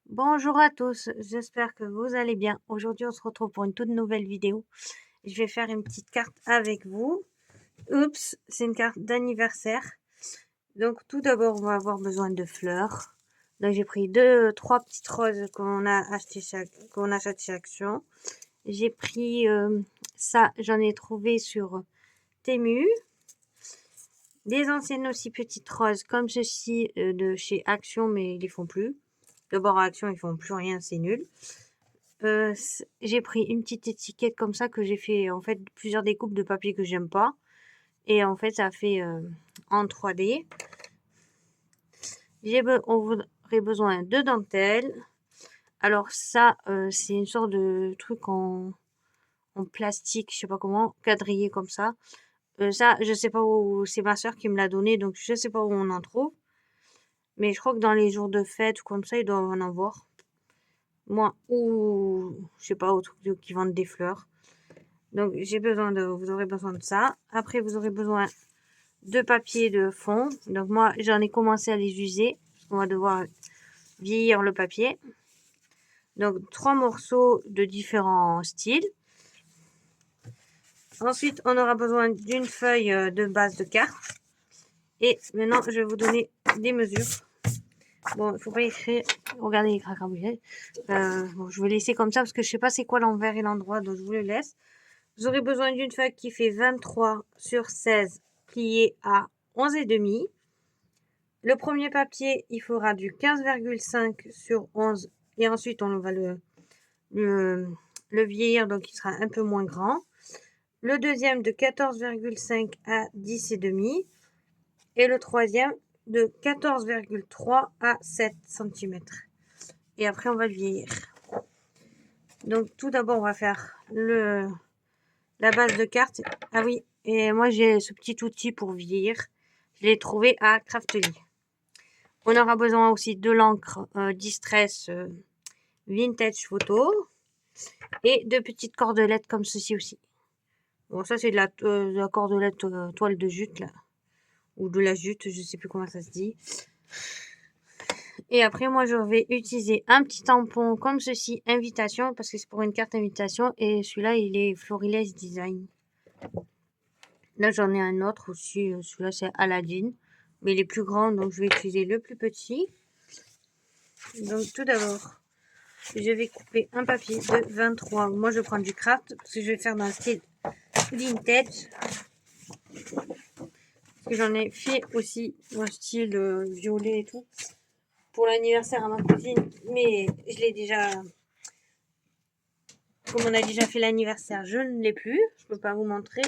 Bonjour à tous, j'espère que vous allez bien. Aujourd'hui, on se retrouve pour une toute nouvelle vidéo. Je vais faire une petite carte avec vous. Oups, c'est une carte d'anniversaire. Donc, tout d'abord, on va avoir besoin de fleurs. Donc, j'ai pris trois petites roses qu'on a acheté chez Action. J'ai pris ça, j'en ai trouvé sur Temu. Des anciennes aussi petites roses comme ceci de chez Action, mais ils les font plus. D'abord, à Action, ils font plus rien, c'est nul. J'ai pris une petite étiquette comme ça que j'ai fait en fait plusieurs découpes de papier que j'aime pas. Et en fait, ça fait en 3D. On aurait besoin de dentelle. Alors ça, c'est une sorte de truc en plastique, je sais pas comment, quadrillé comme ça. Ça, je sais pas où, c'est ma soeur qui me l'a donné, donc je sais pas où on en trouve. Mais je crois que dans les jours de fête ou comme ça, ils doivent en avoir. Moi, ou je sais pas, au truc qui vendent des fleurs. Donc vous aurez besoin de ça. Après, vous aurez besoin de papier de fond. Donc moi, j'en ai commencé à les user. On va devoir vieillir le papier. Donc 3 morceaux de différents styles. Ensuite, on aura besoin d'une feuille de base de carte. Et maintenant, je vais vous donner des mesures. Bon, il faut pas écrire. Regardez les craquaboulets. Bon, je vais laisser comme ça parce que je sais pas c'est quoi l'envers et l'endroit, donc je vous le laisse. Vous aurez besoin d'une feuille qui fait 23 sur 16 plié à 11,5. Le premier papier, il fera du 15,5 sur 11 et ensuite on va le vieillir, donc il sera un peu moins grand. Le deuxième de 14,5 à 10,5 et le troisième de 14,3 à 7 cm. Et après on va le vieillir. Donc tout d'abord on va faire la base de carte. Ah oui, et moi j'ai ce petit outil pour vieillir. Je l'ai trouvé à Craftly. On aura besoin aussi de l'encre Distress Vintage Photo et de petites cordelettes comme ceci aussi. Bon, ça c'est de la cordelette toile de jute là, ou de la jute, je sais plus comment ça se dit. Et après, moi je vais utiliser un petit tampon comme ceci, invitation, parce que c'est pour une carte invitation, et celui-là il est Florilège Design. Là j'en ai un autre aussi, celui-là c'est Aladdin, mais il est plus grand, donc je vais utiliser le plus petit. Donc tout d'abord, je vais couper un papier de 23. Moi, je prends du craft parce que je vais faire dans le style vintage. Parce que j'en ai fait aussi un style violet et tout pour l'anniversaire à ma cousine. Mais je l'ai déjà... Comme on a déjà fait l'anniversaire, je ne l'ai plus. Je peux pas vous montrer.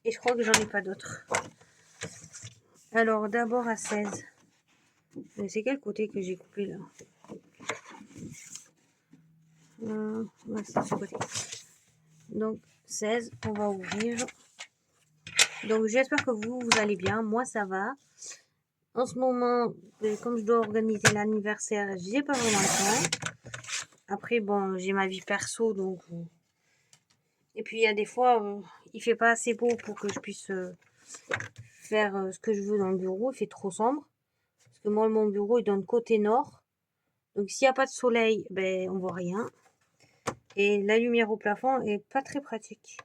Et je crois que j'en ai pas d'autres. Alors, d'abord à 16. C'est quel côté que j'ai coupé là ouais, c'est ce côté. Donc, 16, on va ouvrir. Donc j'espère que vous allez bien. Moi ça va. En ce moment, comme je dois organiser l'anniversaire, j'ai pas vraiment le temps. Après bon, j'ai ma vie perso donc. Et puis il y a des fois, il fait pas assez beau pour que je puisse faire ce que je veux dans le bureau. Il fait trop sombre. Parce que moi mon bureau il donne côté nord. Donc s'il n'y a pas de soleil, ben on voit rien. Et la lumière au plafond est pas très pratique.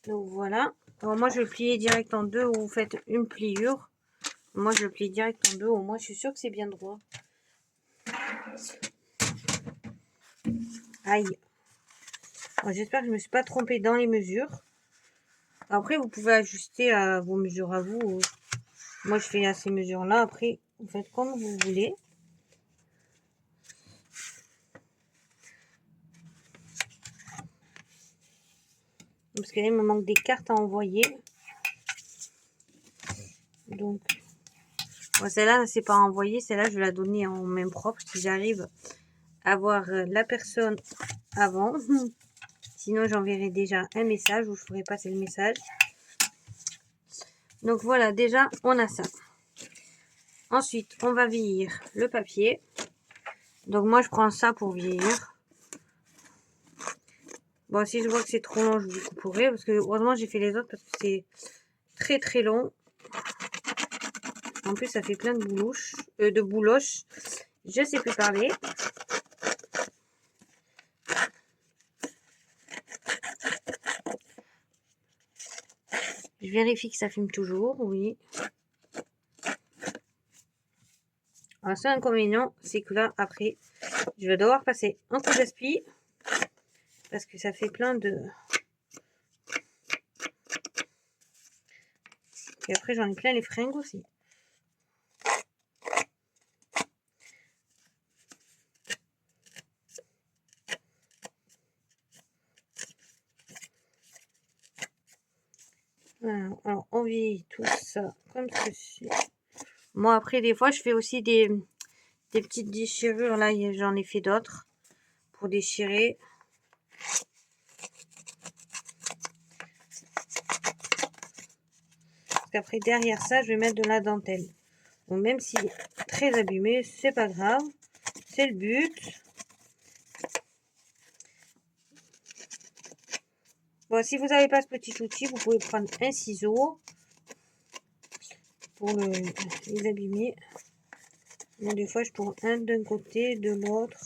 Donc voilà. Alors moi je vais plier direct en deux ou vous faites une pliure. Moi je le plie direct en deux. Au moins je suis sûre que c'est bien droit. Aïe. J'espère que je ne me suis pas trompée dans les mesures. Après vous pouvez ajuster à vos mesures à vous. Moi je fais à ces mesures là. Après vous faites comme vous voulez. Parce que là il me manque des cartes à envoyer. Donc bon, celle-là c'est pas envoyé. Celle-là je vais la donner en main propre si j'arrive à voir la personne avant. Sinon j'enverrai déjà un message ou je ferai passer le message. Donc voilà, déjà on a ça. Ensuite on va vieillir le papier. Donc moi je prends ça pour vieillir. Bon, si je vois que c'est trop long, je vous couperai. Parce que heureusement j'ai fait les autres parce que c'est très très long. En plus, ça fait plein de boulouches, de bouloches. Je sais plus parler. Je vérifie que ça fume toujours, oui. Un seul inconvénient, c'est que là, après, je vais devoir passer un coup d'aspi parce que ça fait plein de... Et après, j'en ai plein les fringues aussi. Alors, on vieillit tout ça comme ceci. Moi, après, des fois, je fais aussi des petites déchirures. Là, j'en ai fait d'autres pour déchirer. Parce qu'après, derrière ça, je vais mettre de la dentelle. Donc, même si très abîmé, c'est pas grave. C'est le but. Bon, si vous n'avez pas ce petit outil, vous pouvez prendre un ciseau pour les abîmer. Moi, des fois, je tourne un d'un côté, de l'autre.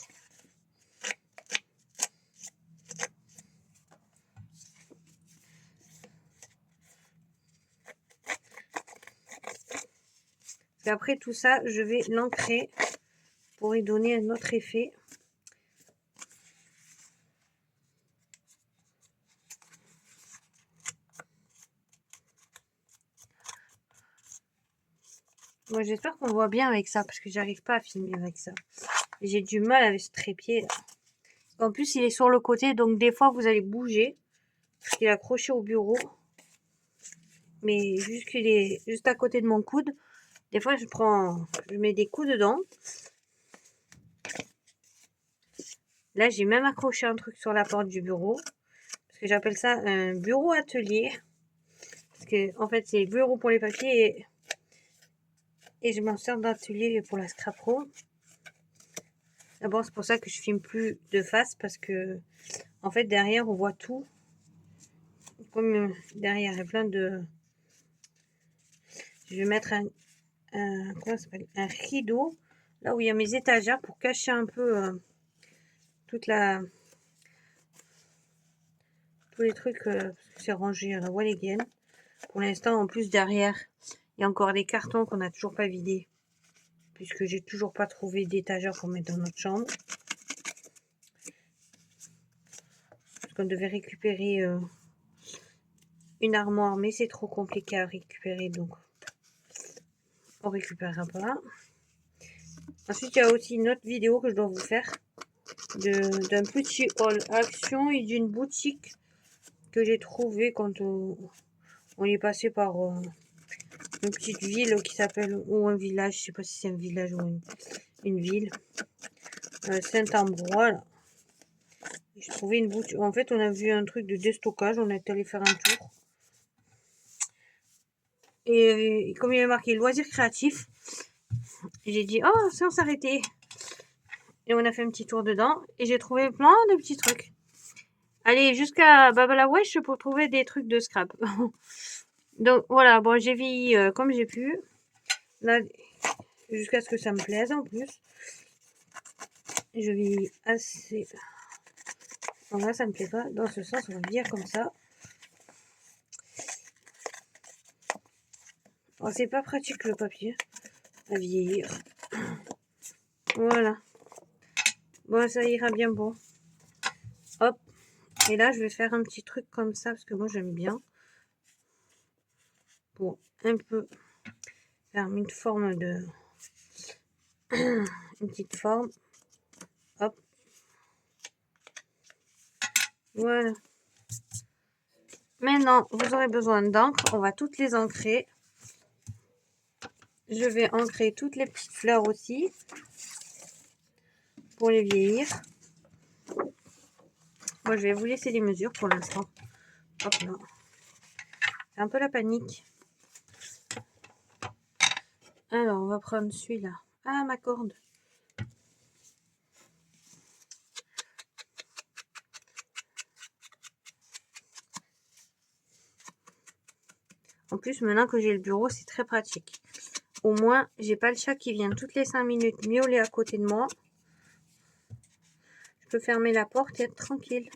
Et après tout ça, je vais l'ancrer pour y donner un autre effet. Moi, j'espère qu'on voit bien avec ça, parce que j'arrive pas à filmer avec ça. J'ai du mal avec ce trépied là. En plus, il est sur le côté, donc des fois, vous allez bouger. Parce qu'il est accroché au bureau. Mais juste qu'il est juste à côté de mon coude. Des fois, je mets des coups dedans. Là, j'ai même accroché un truc sur la porte du bureau. Parce que j'appelle ça un bureau atelier. Parce que, en fait, c'est bureau pour les papiers et je m'en sers d'atelier pour la scrap pro. D'abord, c'est pour ça que je filme plus de face. Parce que, en fait, derrière, on voit tout. Comme derrière, il y a plein de... Je vais mettre comment ça s'appelle, un rideau. Là où il y a mes étagères pour cacher un peu toute la... tous les trucs, parce que c'est rangé à la Walligen. Pour l'instant, en plus, derrière, il y a encore des cartons qu'on n'a toujours pas vidés. Puisque j'ai toujours pas trouvé d'étagère pour mettre dans notre chambre. Parce qu'on devait récupérer une armoire, mais c'est trop compliqué à récupérer, donc on récupérera pas. Ensuite, il y a aussi une autre vidéo que je dois vous faire d'un petit haul action et d'une boutique que j'ai trouvé quand on est passé par une petite ville qui s'appelle, ou un village, je sais pas si c'est un village ou une ville, Saint-Ambrois. J'ai trouvé une boutique. En fait, on a vu un truc de déstockage, on est allé faire un tour. Et comme il y avait marqué loisirs créatifs, j'ai dit, oh, sans s'arrêter. Et on a fait un petit tour dedans. Et j'ai trouvé plein de petits trucs. Allez, jusqu'à Babalawesh pour trouver des trucs de scrap. Donc voilà, bon, j'ai vieilli comme j'ai pu. Là, jusqu'à ce que ça me plaise en plus. Je vieillis assez... Bon, là, ça me plaît pas. Dans ce sens, on va vieillir comme ça. Oh, c'est pas pratique le papier à vieillir. Voilà. Bon, ça ira bien bon. Hop. Et là, je vais faire un petit truc comme ça parce que moi, j'aime bien. Pour un peu faire une forme de... une petite forme. Hop. Voilà. Maintenant, vous aurez besoin d'encre. On va toutes les ancrer. Je vais ancrer toutes les petites fleurs aussi. Pour les vieillir. Moi, je vais vous laisser les mesures pour l'instant. Hop là. C'est un peu la panique. Alors, on va prendre celui-là. Ah, ma corde. En plus, maintenant que j'ai le bureau, c'est très pratique. au moins, j'ai pas le chat qui vient toutes les 5 minutes miauler à côté de moi. Je peux fermer la porte et être tranquille.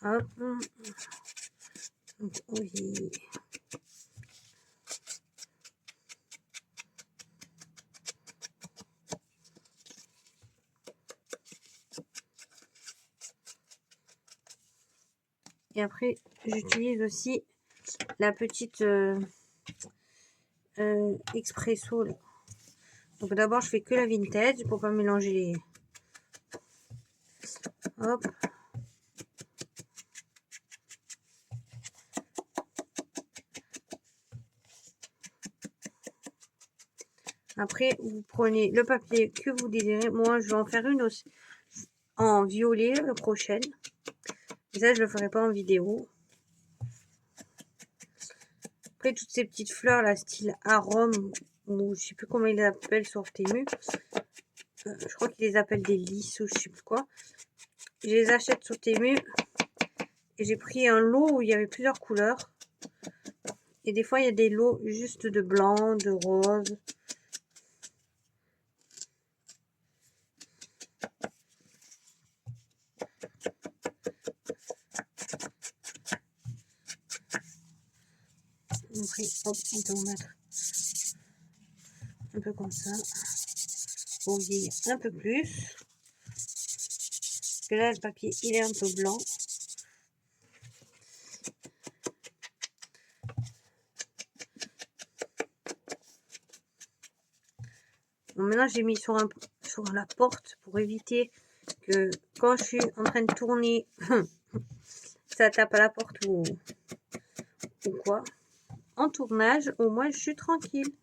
Hop. Donc, oui. Et après, j'utilise aussi la petite expresso. Là. Donc d'abord, je fais que la vintage pour pas mélanger les... Hop. Après, vous prenez le papier que vous désirez. Moi, je vais en faire une aussi en violet la prochaine. Et ça, je le ferai pas en vidéo. Après, toutes ces petites fleurs, là, style arôme, ou je sais plus comment ils les appellent sur Temu. Je crois qu'ils les appellent des lys ou je sais plus quoi. Je les achète sur Temu. Et j'ai pris un lot où il y avait plusieurs couleurs. Et des fois, il y a des lots juste de blanc, de rose. Après, hop, on peut en mettre un peu comme ça. Pour vieillir un peu plus. Parce que là, le papier, il est un peu blanc. Bon, maintenant, j'ai mis sur la porte pour éviter que quand je suis en train de tourner, ça tape à la porte ou quoi. En tournage, au moins, je suis tranquille.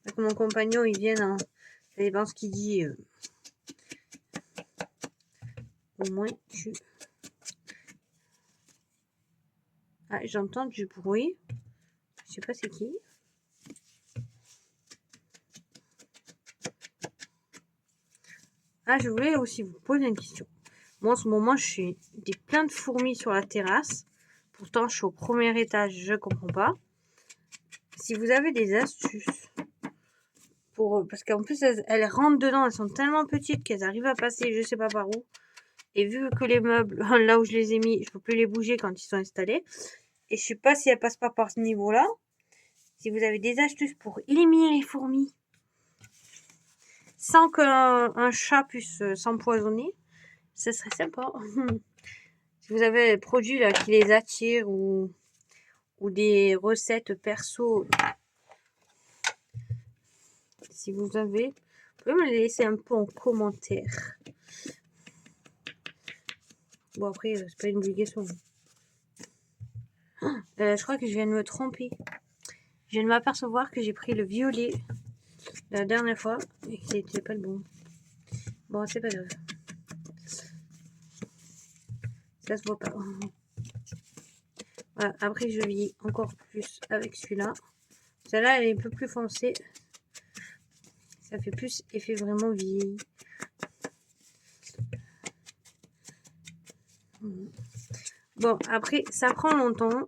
Avec mon compagnon, il vient, ça dépend ce qu'il dit. Au moins, Ah, j'entends du bruit. Je sais pas c'est qui. Ah, je voulais aussi vous poser une question. Moi, en ce moment, je suis plein de fourmis sur la terrasse. Pourtant, je suis au premier étage, je comprends pas. Si vous avez des astuces parce qu'en plus, elles rentrent dedans, elles sont tellement petites qu'elles arrivent à passer, je sais pas par où. Et vu que les meubles, là où je les ai mis, je peux plus les bouger quand ils sont installés. Et je sais pas si elles passent pas par ce niveau-là. Si vous avez des astuces pour éliminer les fourmis sans qu'un chat puisse s'empoisonner, ce serait sympa. Si vous avez des produits là qui les attirent ou des recettes perso, si vous avez, vous pouvez me les laisser un peu en commentaire. Bon après, c'est pas une obligation. Je crois que je viens de me tromper. Je viens de m'apercevoir que j'ai pris le violet la dernière fois et que c'était pas le bon. Bon, c'est pas grave. Ça se voit pas. Voilà, après je vis encore plus avec celui-là. Celle-là, elle est un peu plus foncée. Ça fait plus effet vraiment vieilli. Bon, après, ça prend longtemps.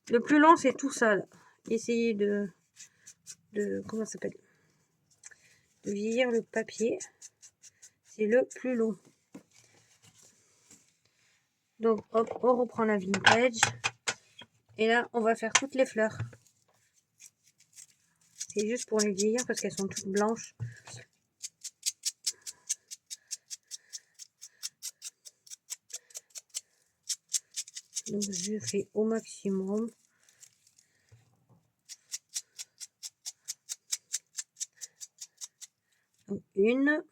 Le plus long, c'est tout ça. Là. Essayez de comment ça s'appelle, de vieillir le papier. C'est le plus long. Donc, hop, on reprend la vintage. Et là, on va faire toutes les fleurs. C'est juste pour les vieillir parce qu'elles sont toutes blanches. Donc, je fais au maximum. Donc, une.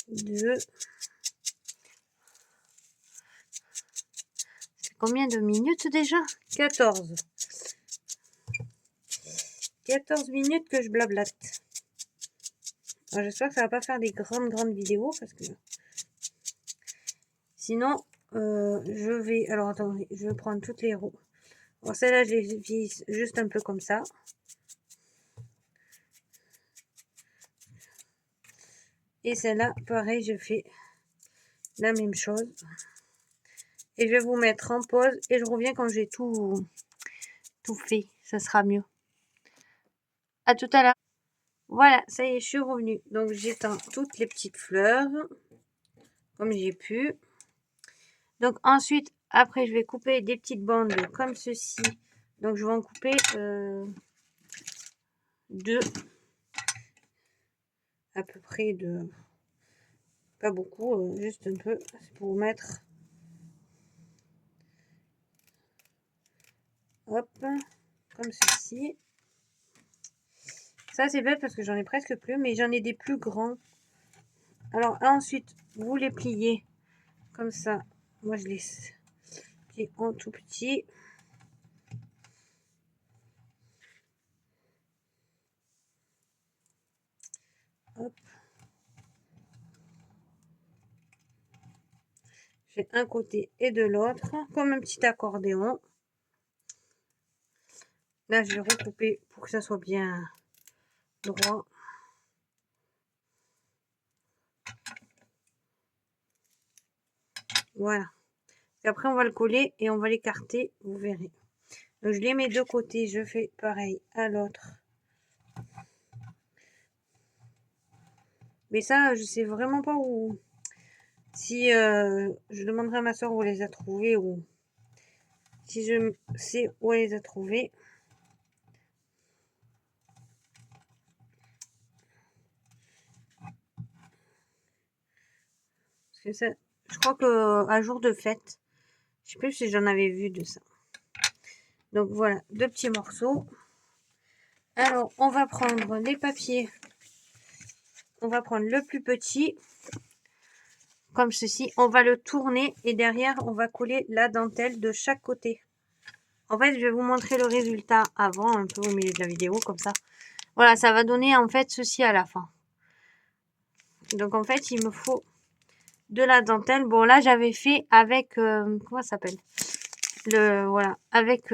Deux. C'est combien de minutes déjà? 14. 14 minutes que je blablate. J'espère que ça va pas faire des grandes vidéos parce que Sinon, je vais... Alors, attendez, je vais prendre toutes les roues. Bon, celle-là, je les visse juste un peu comme ça. Et celle-là, pareil, je fais la même chose. Et je vais vous mettre en pause et je reviens quand j'ai tout fait. Ça sera mieux. À tout à l'heure. Voilà, ça y est, je suis revenue. Donc, j'éteins toutes les petites fleurs comme j'ai pu. Donc, ensuite, après, je vais couper des petites bandes comme ceci. Donc, je vais en couper 2. À peu près de... Pas beaucoup, juste un peu. C'est pour mettre... Hop, comme ceci. Ça, c'est bête parce que j'en ai presque plus, mais j'en ai des plus grands. Alors, ensuite, vous les pliez comme ça. Moi, je les plie en tout petit. Hop. J'ai un côté et de l'autre, comme un petit accordéon. Là, je vais recouper pour que ça soit bien droit. Voilà. Et après, on va le coller et on va l'écarter, vous verrez. Donc, je les mets de côté, je fais pareil à l'autre. Mais ça, je sais vraiment pas où... Si je demanderai à ma soeur où elle les a trouvés ou si je sais où elle les a trouvés. Parce que ça, je crois que à jour de fête, je sais plus si j'en avais vu de ça. Donc voilà, 2 petits morceaux. Alors, on va prendre les papiers. On va prendre le plus petit, comme ceci. On va le tourner et derrière, on va coller la dentelle de chaque côté. En fait, je vais vous montrer le résultat avant, un peu au milieu de la vidéo, comme ça. Voilà, ça va donner en fait ceci à la fin. Donc en fait, il me faut de la dentelle. Bon, là, j'avais fait avec... comment ça s'appelle? Voilà, avec...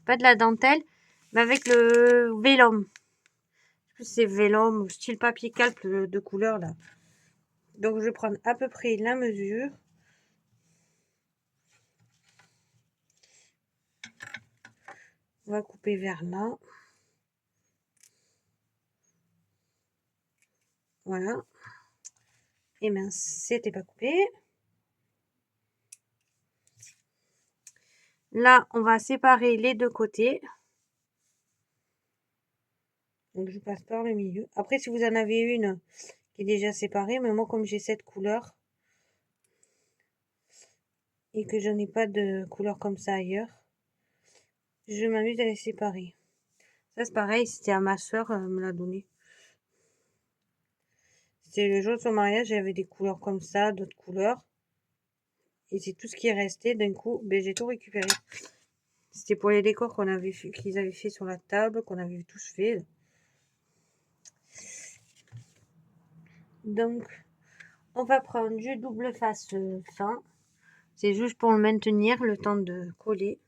pas de la dentelle, mais avec le vélum. C'est vélum, style papier calpe de couleur, là. Donc, je vais prendre à peu près la mesure. On va couper vers là. Voilà. Et mince, c'était pas coupé. Là, on va séparer les deux côtés. Donc, je passe par le milieu. Après, si vous en avez une qui est déjà séparée, mais moi, comme j'ai cette couleur et que je n'ai pas de couleur comme ça ailleurs, je m'amuse à les séparer. Ça, c'est pareil, c'était à ma soeur, elle me l'a donné. C'était le jour de son mariage, il y avait des couleurs comme ça, d'autres couleurs. Et c'est tout ce qui est resté. D'un coup, ben, j'ai tout récupéré. C'était pour les décors qu'on avait fait, qu'ils avaient fait sur la table, qu'on avait tous fait. Donc, on va prendre du double face fin. C'est juste pour le maintenir, le temps de coller.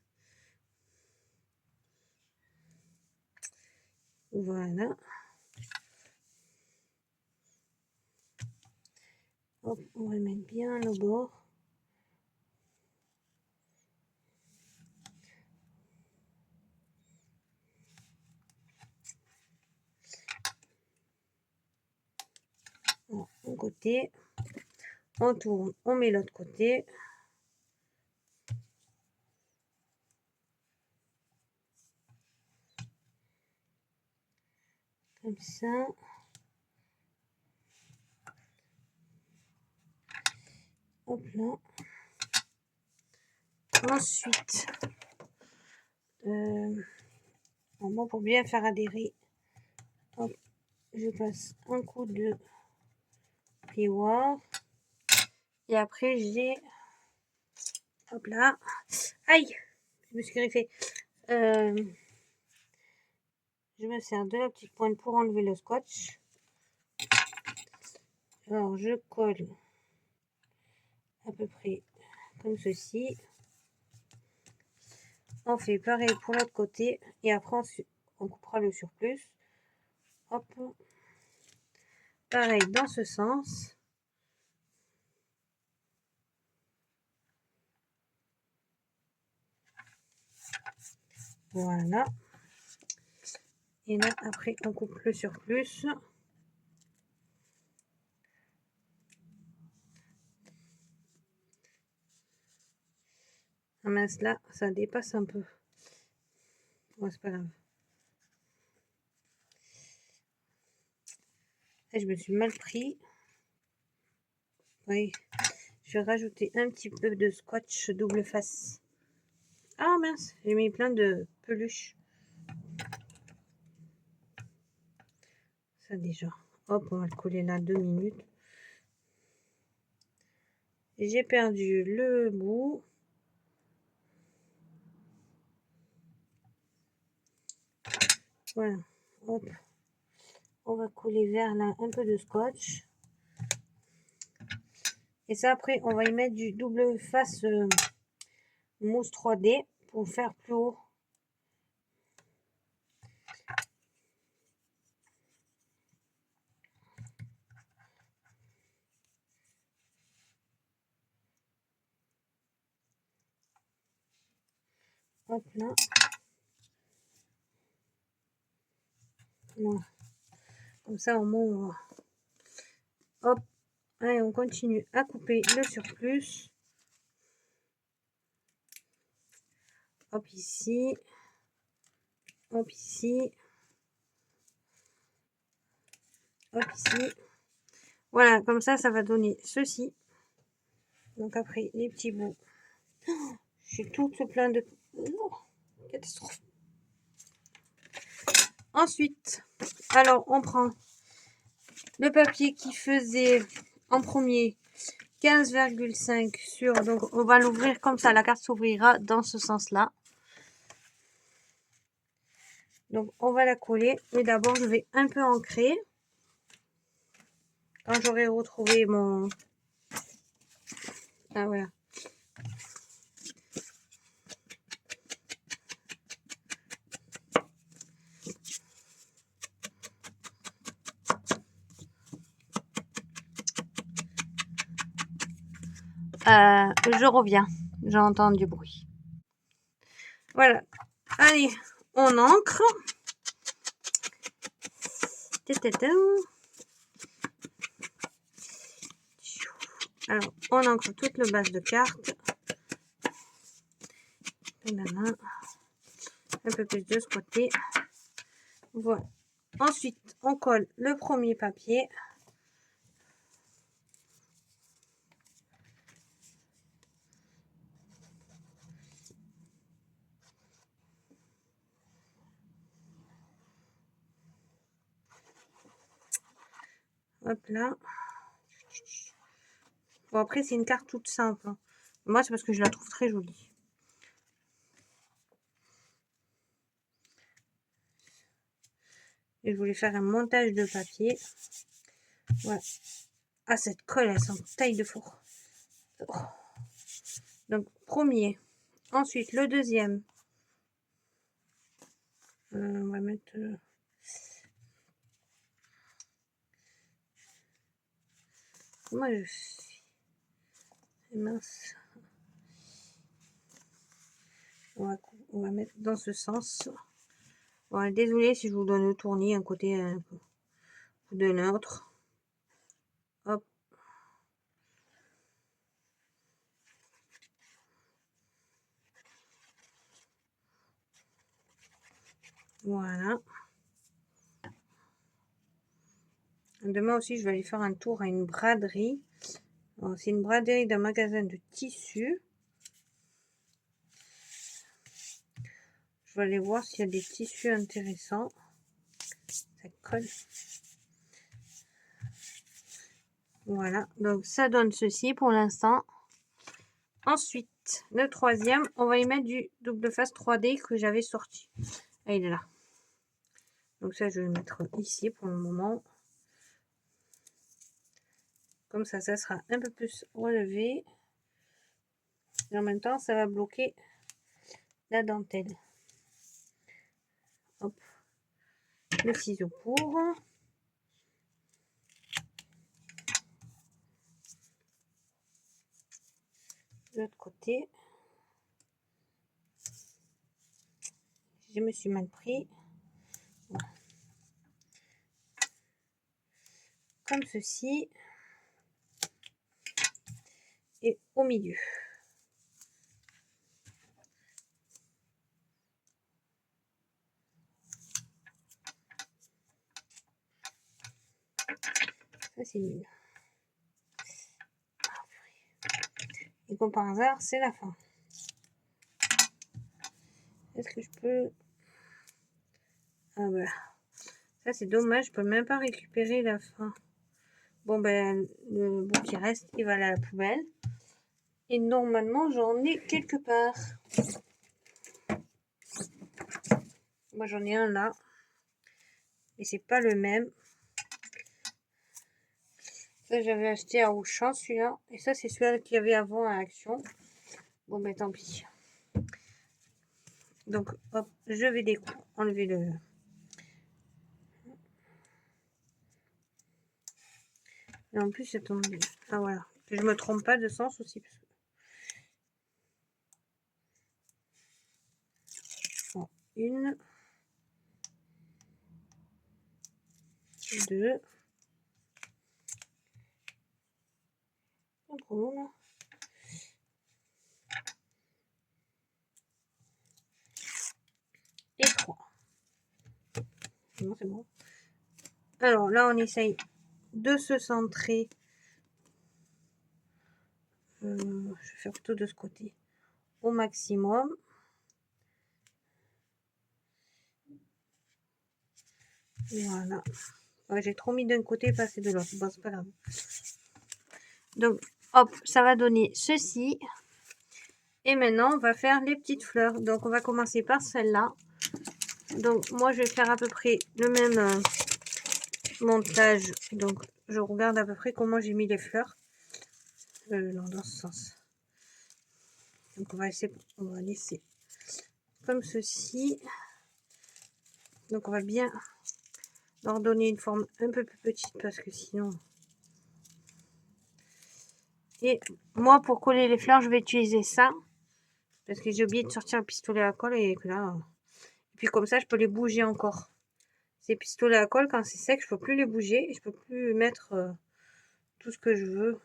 Voilà. Hop, on va mettre bien le bord. Bon, un côté. On tourne, on met l'autre côté. Comme ça. Hop là. Ensuite, moi pour bien faire adhérer, hop, je passe un coup de plioir. Et après, j'ai... Hop là. Aïe! Je me suis griffée. Je me sers de la petite pointe pour enlever le scotch. Alors, je colle à peu près comme ceci. On fait pareil pour l'autre côté et après on coupera le surplus. Hop. Pareil dans ce sens. Voilà. Et là, après, on coupe le surplus. Ah mince, là, ça dépasse un peu. Bon, c'est pas grave. Et je me suis mal pris. Oui, je vais rajouter un petit peu de scotch double face. Ah mince, j'ai mis plein de peluches. Ça déjà. Hop, on va le coller là 2 minutes. J'ai perdu le bout. Voilà. Hop. On va coller vers là un peu de scotch. Et ça, après, on va y mettre du double face mousse 3D pour faire plus haut. Hop là. Voilà. Comme ça, au moins, on va... Hop. Allez, on continue à couper le surplus. Hop ici. Hop ici. Hop ici. Voilà, comme ça va donner ceci. Donc après, les petits bouts. J'ai tout plein de... Oh, catastrophe. Ensuite, alors on prend le papier qui faisait en premier 15,5 sur... Donc on va l'ouvrir comme ça, la carte s'ouvrira dans ce sens-là. Donc on va la coller. Mais d'abord, je vais un peu ancrer. Quand j'aurai retrouvé mon... Ah voilà. Je reviens. J'entends du bruit. Voilà. Allez, on ancre. Alors, on ancre toute le base de carte. Un peu plus de ce côté. Voilà. Ensuite, on colle le premier papier. Hop là. Bon, après, c'est une carte toute simple. Moi, c'est parce que je la trouve très jolie. Et je voulais faire un montage de papier. Voilà. Ah, cette colle, elle sent taille de four. Oh. Donc, premier. Ensuite, le deuxième. On va mettre... Comment je fais? Mince. On va mettre dans ce sens. Bon, désolé si je vous donne le tournis, un côté un peu de l'autre. Hop. Voilà. Demain aussi, je vais aller faire un tour à une braderie. C'est une braderie d'un magasin de tissus. Je vais aller voir s'il y a des tissus intéressants. Ça colle. Voilà. Donc, ça donne ceci pour l'instant. Ensuite, le troisième, on va y mettre du double face 3D que j'avais sorti. Ah, il est là. Donc ça, je vais le mettre ici pour le moment. Comme ça sera un peu plus relevé. Et en même temps, ça va bloquer la dentelle. Hop. Le ciseau pour. De l'autre côté. Je me suis mal pris. Voilà. Comme ceci. Et au milieu. Ça, c'est nul. Et comme par hasard, c'est la fin. Est-ce que je peux... Ah bah... Ça, c'est dommage. Je peux même pas récupérer la fin. Bon, ben, le bout qui reste, il va aller à la poubelle. Et normalement, j'en ai quelque part. Moi, j'en ai un là. Mais c'est pas le même. Ça, j'avais acheté à Auchan, celui-là. Et ça, c'est celui-là qu'il y avait avant à Action. Bon, ben, tant pis. Donc, hop, je vais enlever le... Et en plus, c'est tombé. Ah, voilà. Que je me trompe pas de sens aussi. Parce que... Bon, 1, 2. Pas trop long, là. Et 3. Non, c'est bon. Alors, là, on essaye de se centrer. Je vais faire tout de ce côté au maximum. Voilà. Ouais, j'ai trop mis d'un côté, passer de l'autre. Bon, c'est pas grave. Donc, hop, ça va donner ceci. Et maintenant, on va faire les petites fleurs. Donc, on va commencer par celle-là. Donc, moi, je vais faire à peu près le même montage. Donc, je regarde à peu près comment j'ai mis les fleurs. Non, dans ce sens. Donc, on va laisser comme ceci. Donc, on va bien leur donner une forme un peu plus petite parce que sinon... Et moi, pour coller les fleurs, je vais utiliser ça. Parce que j'ai oublié de sortir le pistolet à colle et que là... Et puis comme ça, je peux les bouger encore. Ces pistolets à colle, quand c'est sec, je peux plus les bouger. Et je peux plus mettre tout ce que je veux.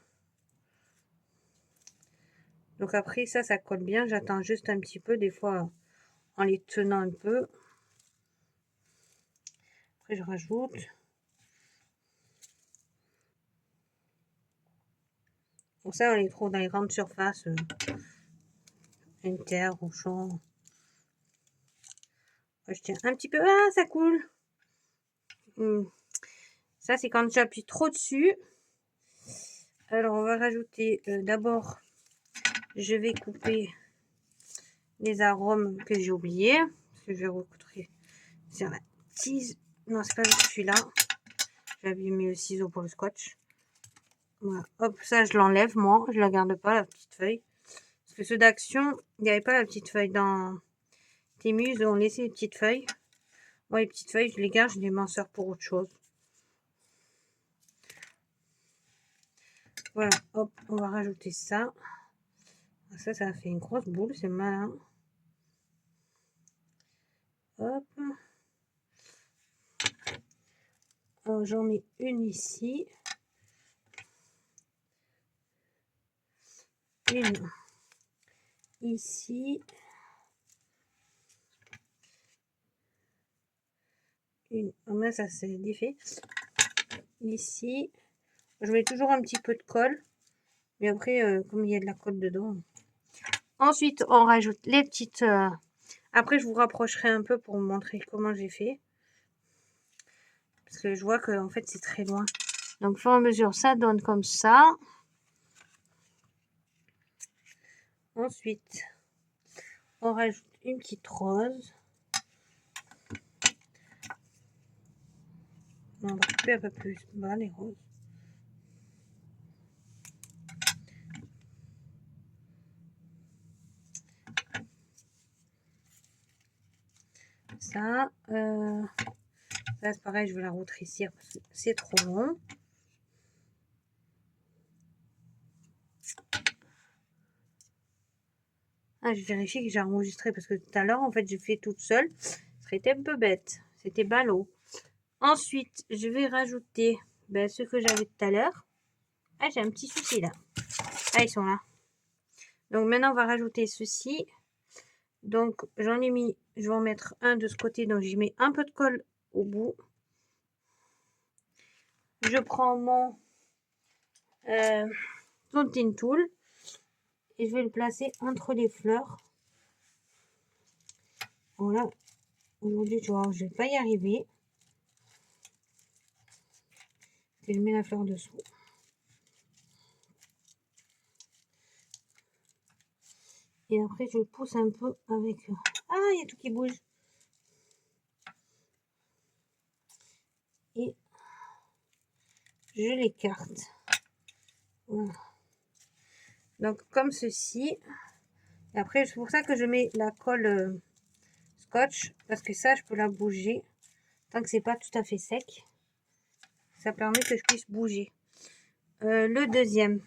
Donc après, ça colle bien. J'attends juste un petit peu, des fois, en les tenant un peu. Après, je rajoute. Pour ça, on les trouve dans les grandes surfaces. Inter, Auchan. Je tiens un petit peu. Ah, ça coule. Ça, c'est quand j'appuie trop dessus. Alors, on va rajouter d'abord, je vais couper les arômes que j'ai oubliés. Parce que je vais recoudre sur la tise. Non, c'est pas celui-là. J'ai abîmé le ciseau pour le scotch. Voilà. Hop, ça, je l'enlève, moi. Je la garde pas, la petite feuille. Parce que ceux d'Action, il n'y avait pas la petite feuille. Dans Temu, ils ont laissé les petites feuilles. Moi, les petites feuilles, je les garde, je les m'en sers pour autre chose. Voilà, hop, on va rajouter ça. Ça a fait une grosse boule, c'est malin. Hop. J'en mets une ici. Une ici. Une. Oh, mais ça c'est défait. Ici. Je mets toujours un petit peu de colle. Mais après, comme il y a de la colle dedans. Ensuite, on rajoute les petites... Après, je vous rapprocherai un peu pour vous montrer comment j'ai fait. Parce que je vois que en fait, c'est très loin. Donc, au fur et à mesure, ça donne comme ça. Ensuite, on rajoute une petite rose. On va couper un peu plus bas les roses. ça. Là, c'est pareil, je vais la rétrécir parce que c'est trop long. Ah, je vérifie que j'ai enregistré parce que tout à l'heure, en fait, j'ai fait toute seule. C'était un peu bête. C'était ballot. Ensuite, je vais rajouter ce que j'avais tout à l'heure. Ah, j'ai un petit souci là. Ah, ils sont là. Donc maintenant, on va rajouter ceci. Donc, j'en ai mis, je vais en mettre un de ce côté. Donc, j'y mets un peu de colle au bout. Je prends mon Tontine Tool et je vais le placer entre les fleurs. Voilà. Aujourd'hui, tu vois, je vais pas y arriver. Et je mets la fleur dessous. Et après, je le pousse un peu avec... Ah, il y a tout qui bouge. Et je l'écarte. Voilà. Donc, comme ceci. Et après, c'est pour ça que je mets la colle scotch. Parce que ça, je peux la bouger. Tant que c'est pas tout à fait sec. Ça permet que je puisse bouger. Le deuxième.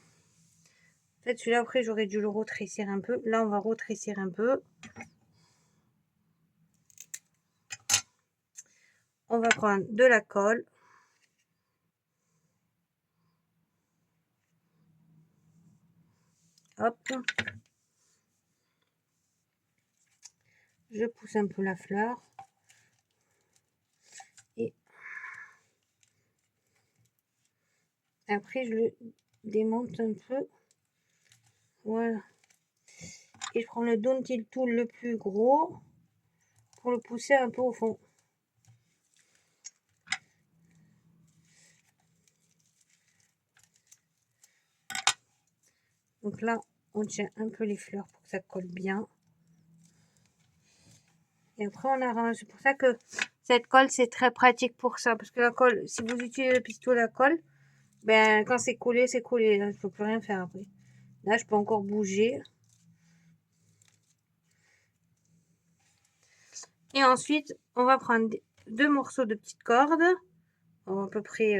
En fait, celui-là, après, j'aurais dû le rétrécir un peu. Là, on va rétrécir un peu. On va prendre de la colle. Hop. Je pousse un peu la fleur. Et après, je le démonte un peu. Voilà. Et je prends le Downtil Tool le plus gros pour le pousser un peu au fond. Donc là, on tient un peu les fleurs pour que ça colle bien. Et après, on arrange. C'est pour ça que cette colle, c'est très pratique pour ça. Parce que la colle, si vous utilisez le pistolet à colle, ben, quand c'est collé, c'est collé. Là, je ne peux plus rien faire après. Là, je peux encore bouger. Et ensuite, on va prendre deux morceaux de petites cordes. À peu près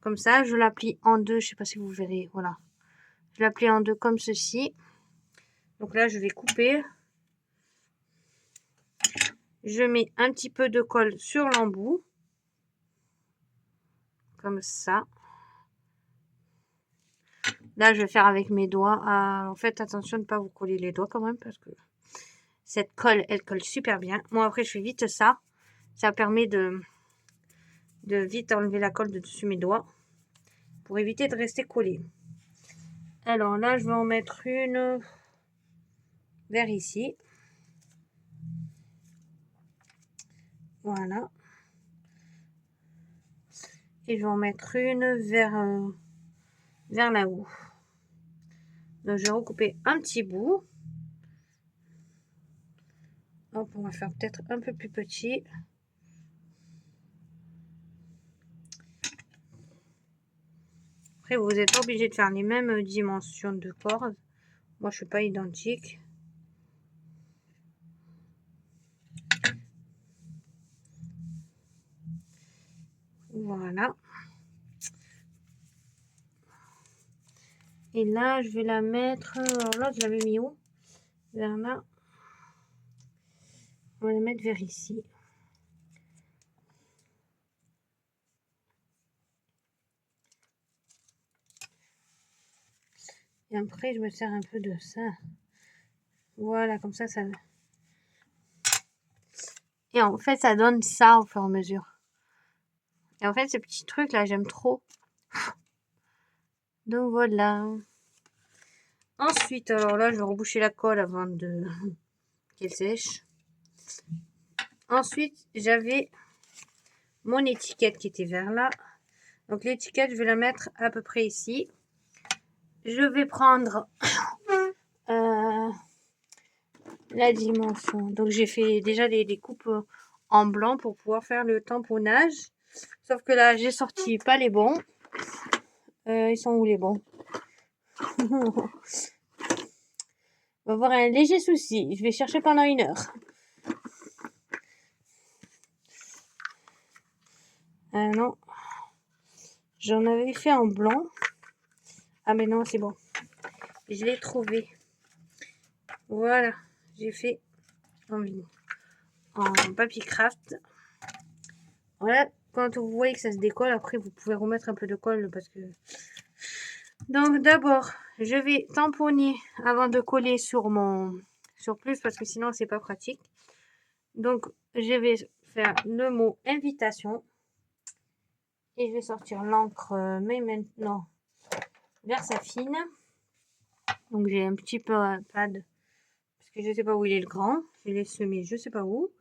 comme ça. Je la plie en deux. Je ne sais pas si vous verrez. Voilà. Je la plie en deux comme ceci. Donc là, je vais couper. Je mets un petit peu de colle sur l'embout. Comme ça. Là, je vais faire avec mes doigts. En fait, attention de ne pas vous coller les doigts quand même. Parce que cette colle, elle colle super bien. Moi, après, je fais vite ça. Ça permet de vite enlever la colle de dessus mes doigts. Pour éviter de rester collé. Alors là, je vais en mettre une vers ici. Voilà. Et je vais en mettre une vers là-haut. Donc, je vais recouper un petit bout. Hop, on va faire peut-être un peu plus petit. Après, vous n'êtes pas obligé de faire les mêmes dimensions de cordes. Moi, je ne suis pas identique. Voilà. Et là, je vais la mettre... Alors là, je l'avais mis où? Vers là. On va la mettre vers ici. Et après, je me sers un peu de ça. Voilà, comme ça, ça... Et en fait, ça donne ça au fur et à mesure. Et en fait, ce petit truc là, j'aime trop. Donc voilà. Ensuite, alors là, je vais reboucher la colle avant de qu'elle sèche. Ensuite, j'avais mon étiquette qui était vers là. Donc l'étiquette, je vais la mettre à peu près ici. Je vais prendre la dimension. Donc j'ai fait déjà des coupes en blanc pour pouvoir faire le tamponnage. Sauf que là, j'ai sorti pas les bons. Ils sont où les bons? On va avoir un léger souci. Je vais chercher pendant 1 heure. Non. J'en avais fait en blanc. Ah mais non, c'est bon. Je l'ai trouvé. Voilà. J'ai fait en papier craft. Voilà. Quand vous voyez que ça se décolle, après vous pouvez remettre un peu de colle parce que... Donc d'abord, je vais tamponner avant de coller sur plus parce que sinon c'est pas pratique. Donc je vais faire le mot invitation et je vais sortir l'encre mais maintenant Versafine. Donc j'ai un petit peu un pad parce que je sais pas où il est le grand. Je l'ai semé, je sais pas où.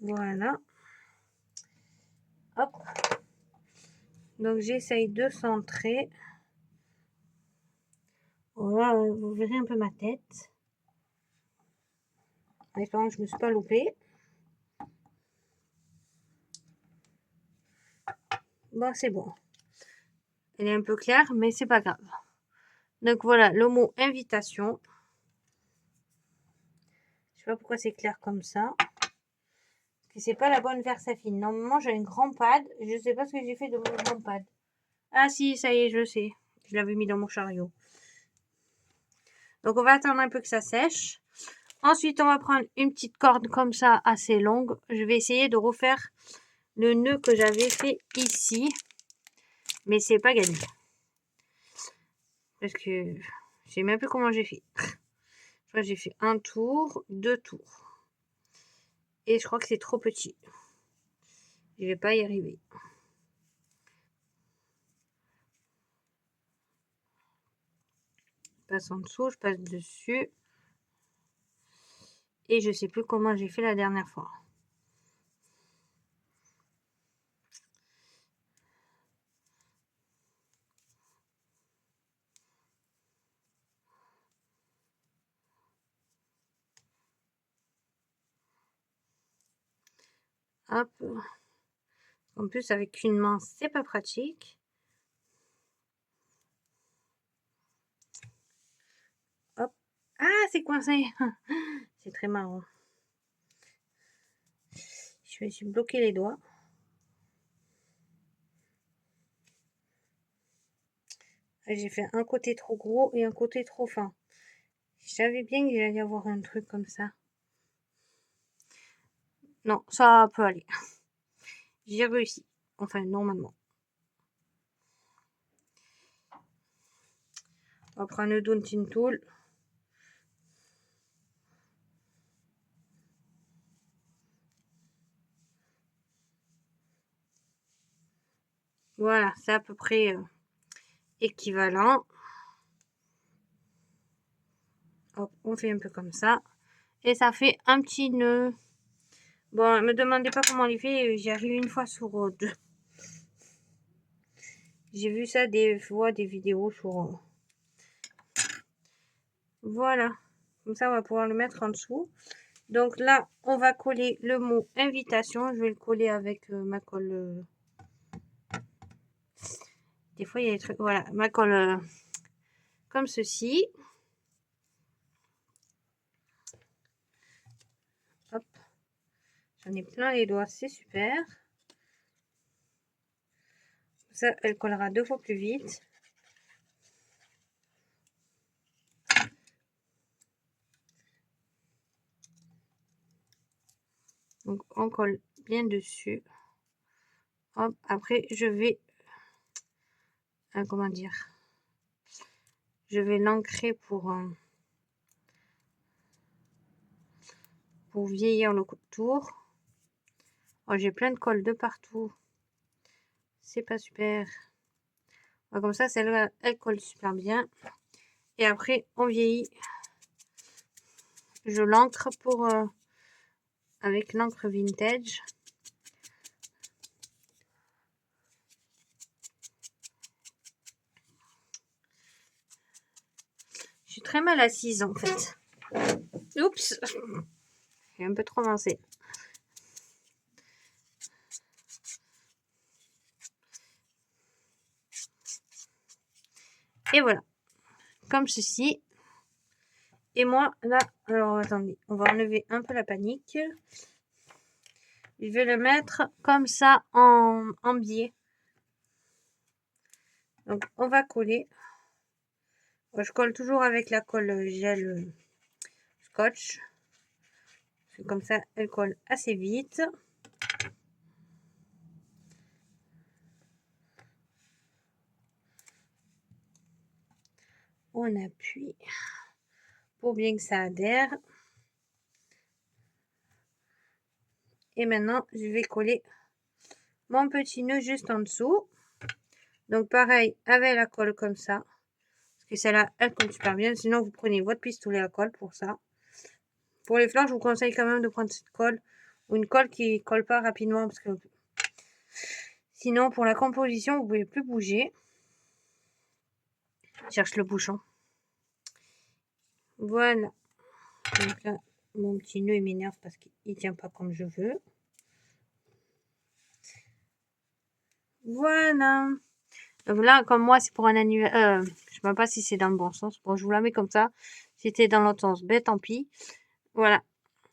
Voilà. Hop. Donc j'essaye de centrer. Voilà, vous verrez un peu ma tête. En espérant que je me suis pas loupée. Bon, c'est bon. Elle est un peu claire, mais c'est pas grave. Donc voilà, le mot invitation. Je sais pas pourquoi c'est clair comme ça. Parce que c'est pas la bonne Versafine. Normalement, j'ai un grand pad. Je sais pas ce que j'ai fait de mon grand pad. Ah si, ça y est, je sais. Je l'avais mis dans mon chariot. Donc on va attendre un peu que ça sèche. Ensuite, on va prendre une petite corde comme ça, assez longue. Je vais essayer de refaire le nœud que j'avais fait ici. Mais c'est pas gagné. Parce que je sais même plus comment j'ai fait. Je crois que j'ai fait un tour, 2 tours. Et je crois que c'est trop petit. Je vais pas y arriver. Je passe en dessous, je passe dessus. Et je sais plus comment j'ai fait la dernière fois. Hop. En plus, avec une main, c'est pas pratique. Hop. Ah, c'est coincé. C'est très marrant. Je me suis bloqué les doigts. J'ai fait un côté trop gros et un côté trop fin. Je savais bien qu'il allait y avoir un truc comme ça. Non, ça peut aller. J'ai réussi. Enfin, normalement. On va prendre le Daunting Tool. Voilà, c'est à peu près équivalent. Hop, on fait un peu comme ça. Et ça fait un petit nœud. Bon, ne me demandez pas comment on les fait. J'y arrive une fois sur deux. J'ai vu ça des fois, des vidéos sur... Voilà. Comme ça, on va pouvoir le mettre en dessous. Donc là, on va coller le mot invitation. Je vais le coller avec ma colle... Des fois, il y a des trucs... Voilà, ma colle comme ceci. Hop. J'en ai plein les doigts, c'est super. Ça, elle collera 2 fois plus vite. Donc, on colle bien dessus. Hop, après, je vais... comment dire? Je vais l'ancrer pour vieillir le tour. Oh, j'ai plein de colle de partout. C'est pas super. Comme ça, celle-là, elle colle super bien. Et après, on vieillit. Je l'encre pour avec l'encre vintage. Je suis très mal assise en fait. Oups, j'ai un peu trop avancé. Et voilà, comme ceci. Et moi, là, alors attendez, on va enlever un peu la panique. Je vais le mettre comme ça en biais. Donc, on va coller. Je colle toujours avec la colle gel scotch. Comme ça, elle colle assez vite. On appuie pour bien que ça adhère. Et maintenant, je vais coller mon petit nœud juste en dessous. Donc pareil, avec la colle comme ça. Parce que celle-là, elle colle super bien. Sinon, vous prenez votre pistolet à colle pour ça. Pour les fleurs, je vous conseille quand même de prendre cette colle. Ou une colle qui colle pas rapidement. Parce que sinon, pour la composition, vous ne pouvez plus bouger. Je cherche le bouchon. Voilà. Donc là, mon petit nœud, il m'énerve parce qu'il ne tient pas comme je veux. Voilà. Donc là, comme moi, c'est pour un anniversaire. Je sais même pas si c'est dans le bon sens. Bon, je vous la mets comme ça. Si c'était dans l'autre sens, ben tant pis. Voilà.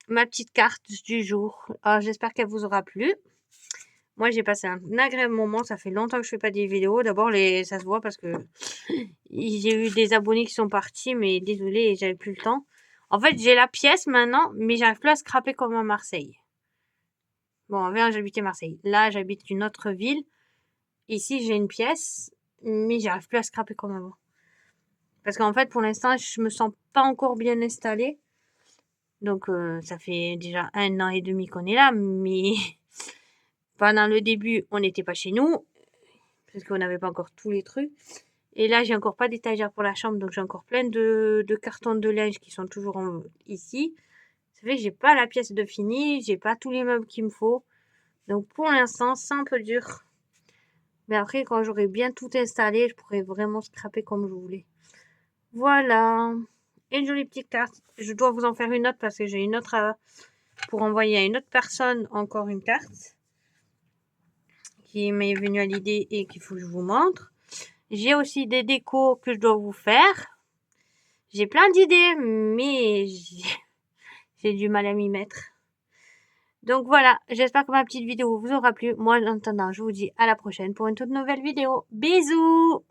Ma petite carte du jour. Alors, j'espère qu'elle vous aura plu. Moi, j'ai passé un agréable moment. Ça fait longtemps que je fais pas des vidéos. D'abord, ça se voit parce que j'ai eu des abonnés qui sont partis, mais désolé, j'avais plus le temps. En fait, j'ai la pièce maintenant, mais j'arrive plus à scraper comme à Marseille. Bon, avant, j'habitais Marseille. Là, j'habite une autre ville. Ici, j'ai une pièce, mais j'arrive plus à scraper comme avant. Parce qu'en fait, pour l'instant, je me sens pas encore bien installée. Donc, ça fait déjà 1 an et demi qu'on est là, mais pendant le début, on n'était pas chez nous, parce qu'on n'avait pas encore tous les trucs. Et là, j'ai encore pas d'étagère pour la chambre, donc j'ai encore plein de cartons de linge qui sont toujours ici. Ça fait que j'ai pas la pièce de fini, j'ai pas tous les meubles qu'il me faut. Donc, pour l'instant, c'est un peu dur. Mais après, quand j'aurai bien tout installé, je pourrai vraiment scraper comme je voulais. Voilà. Une jolie petite carte. Je dois vous en faire une autre parce que j'ai une autre pour envoyer à une autre personne encore une carte qui m'est venue à l'idée et qu'il faut que je vous montre. J'ai aussi des décos que je dois vous faire. J'ai plein d'idées, mais j'ai du mal à m'y mettre. Donc voilà, j'espère que ma petite vidéo vous aura plu. Moi, en attendant, je vous dis à la prochaine pour une toute nouvelle vidéo. Bisous!